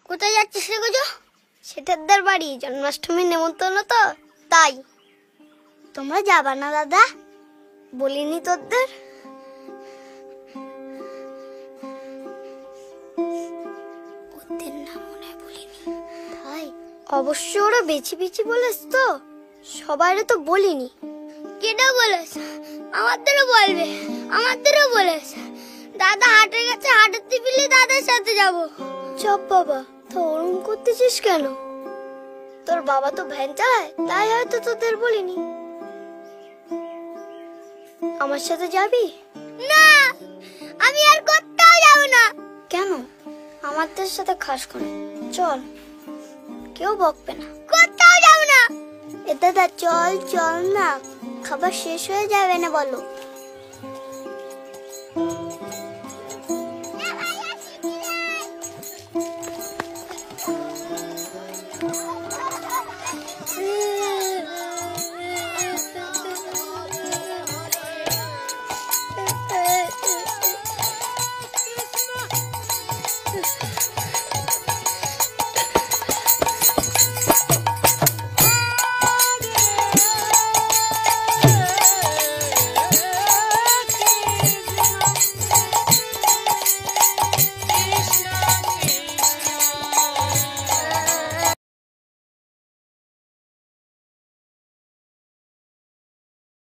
কোথায় যাচ্ছিস রে গোজো? সেটারদার বাড়ি, জন্মাষ্টমীর নেমন্তন্ন তো, তাই। তোমরা যাবা না দাদা? বলিনি তোদের? ওদের না মনে হয় বলিনি। তাই অবশ্য ওরা বেছি বেছি বলেছ তো, সবাইরে তো বলিনি। কেটে বলেছ? আমাদেরও বলবে, আমাদেরও বলেছ। দাদা হাটে গেছে, হাটের টিফিলে দাদার সাথে যাব। চপ বাবা, তো ওরম করতেছিস কেন? তোর বাবা তো ভ্যান চালায়, তাই হয়তো তোদের বলিনি। আমার সাথে যাবি? না, আমি আর কোথাও যাব না। কেন? আমাদের সাথে খাস করে, চল, কেউ বকবে না। কোথাও যাব না। এ দাদা চল চল না, খাবার শেষ হয়ে যাবে না বলো।